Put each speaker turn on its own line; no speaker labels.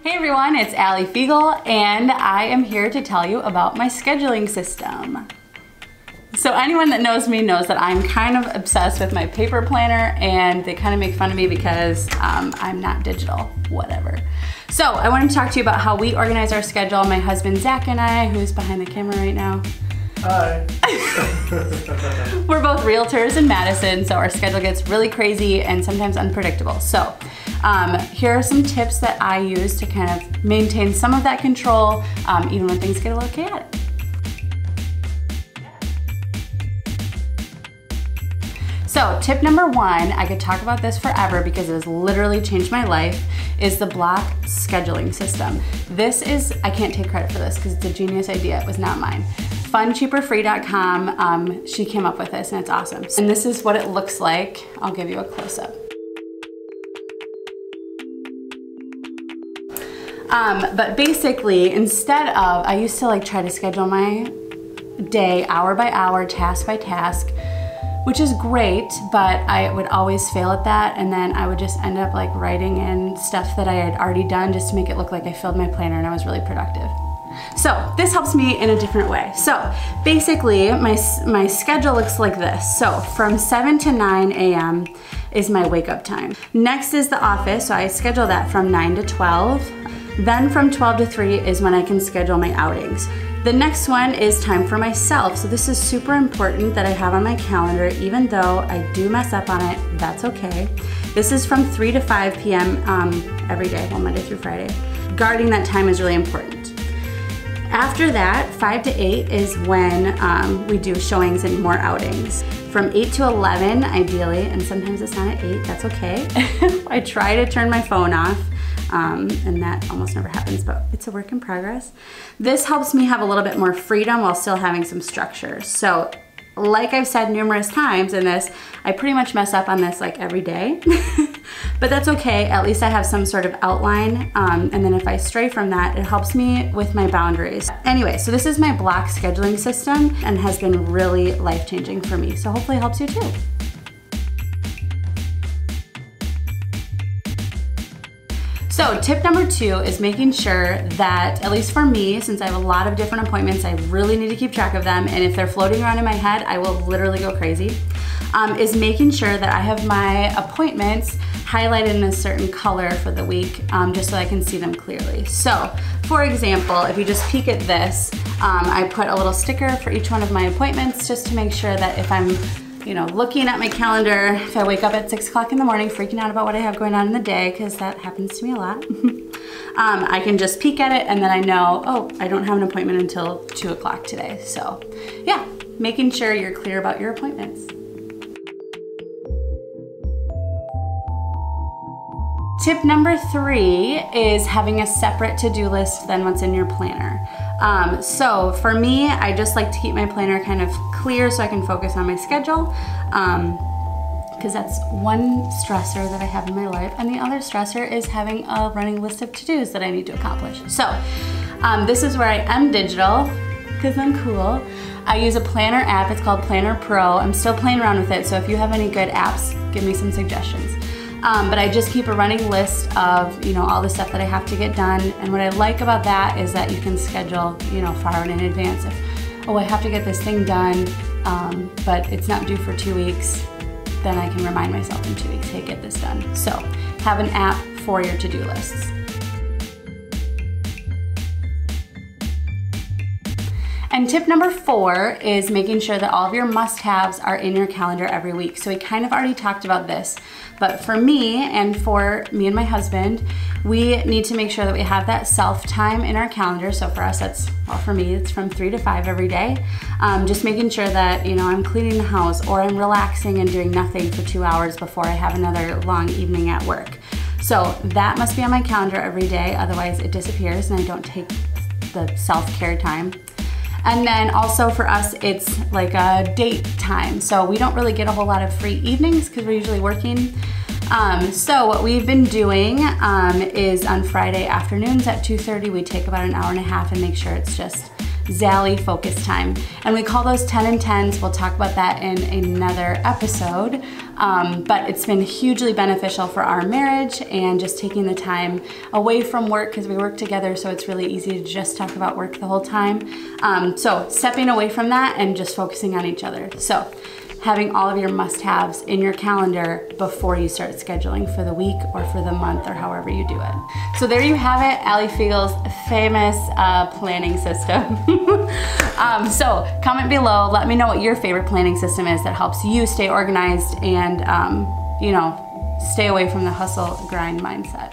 Hey everyone, it's Allie Fiegel, and I am here to tell you about my scheduling system. So anyone that knows me knows that I'm kind of obsessed with my paper planner, and they kind of make fun of me because I'm not digital, whatever. So I wanted to talk to you about how we organize our schedule. My husband Zach and I, who's behind the camera right now.
Hi.
We're both realtors in Madison, so our schedule gets really crazy and sometimes unpredictable. So here are some tips that I use to kind of maintain some of that control, even when things get a little chaotic. So tip number one, I could talk about this forever because it has literally changed my life, is the block scheduling system. This is, I can't take credit for this because it's a genius idea, it was not mine. Funcheaperfree.com, she came up with this and it's awesome. And this is what it looks like. I'll give you a close-up. But basically, instead of, I used to try to schedule my day hour by hour, task by task, which is great, but I would always fail at that, and then I would just end up writing in stuff that I had already done just to make it look like I filled my planner and I was really productive. So this helps me in a different way. So basically, my schedule looks like this. So from 7 to 9 a.m. is my wake up time. Next is the office, so I schedule that from 9 to 12. Then from 12 to 3 is when I can schedule my outings. The next one is time for myself. So this is super important that I have on my calendar, even though I do mess up on it, that's okay. This is from 3 to 5 p.m. Every day, well, Monday through Friday. Guarding that time is really important. After that, 5 to 8 is when we do showings and more outings. From 8 to 11, ideally, and sometimes it's not at 8, that's okay. I try to turn my phone off. And that almost never happens, but it's a work in progress. This helps me have a little bit more freedom while still having some structure. So like I've said numerous times in this, I pretty much mess up on this every day, but that's okay. At least I have some sort of outline. And then if I stray from that, it helps me with my boundaries. Anyway, so this is my block scheduling system and has been really life-changing for me. So hopefully it helps you too. So tip number 2 is making sure that, at least for me, since I have a lot of different appointments, I really need to keep track of them, and if they're floating around in my head, I will literally go crazy, is making sure that I have my appointments highlighted in a certain color for the week, just so I can see them clearly. So, for example, if you just peek at this, I put a little sticker for each one of my appointments just to make sure that if I'm looking at my calendar, if I wake up at 6 o'clock in the morning freaking out about what I have going on in the day, because that happens to me a lot, I can just peek at it and then I know, oh, I don't have an appointment until 2 o'clock today. So yeah, making sure you're clear about your appointments. Tip number 3 is having a separate to-do list than what's in your planner. So for me, I just like to keep my planner kind of clear so I can focus on my schedule, because that's one stressor that I have in my life, and the other stressor is having a running list of to-dos that I need to accomplish. So this is where I am digital, because I'm cool. I use a planner app, it's called Planner Pro. I'm still playing around with it, so if you have any good apps, give me some suggestions. But I just keep a running list of, all the stuff that I have to get done. And what I like about that is that you can schedule, far in advance. If, oh, I have to get this thing done, but it's not due for 2 weeks, then I can remind myself in 2 weeks, hey, get this done. So have an app for your to-do lists. And tip number 4 is making sure that all of your must-haves are in your calendar every week. So we kind of already talked about this, but for me and for me and my husband, we need to make sure that we have that self-time in our calendar. So for us, that's, well, for me, it's from 3 to 5 every day. Just making sure that, I'm cleaning the house or I'm relaxing and doing nothing for 2 hours before I have another long evening at work. So that must be on my calendar every day, otherwise it disappears and I don't take the self-care time. And then also for us, it's like a date time. So we don't really get a whole lot of free evenings because we're usually working. So what we've been doing is on Friday afternoons at 2:30, we take about an hour and a half and make sure it's just Zally focus time. And we call those 10 and 10s. We'll talk about that in another episode. But it's been hugely beneficial for our marriage and just taking the time away from work, because we work together, so it's really easy to just talk about work the whole time. So stepping away from that and just focusing on each other. So having all of your must-haves in your calendar before you start scheduling for the week or for the month or however you do it. So there you have it, Ali Fiegel's famous planning system. So comment below, let me know what your favorite planning system is that helps you stay organized and you know, stay away from the hustle grind mindset.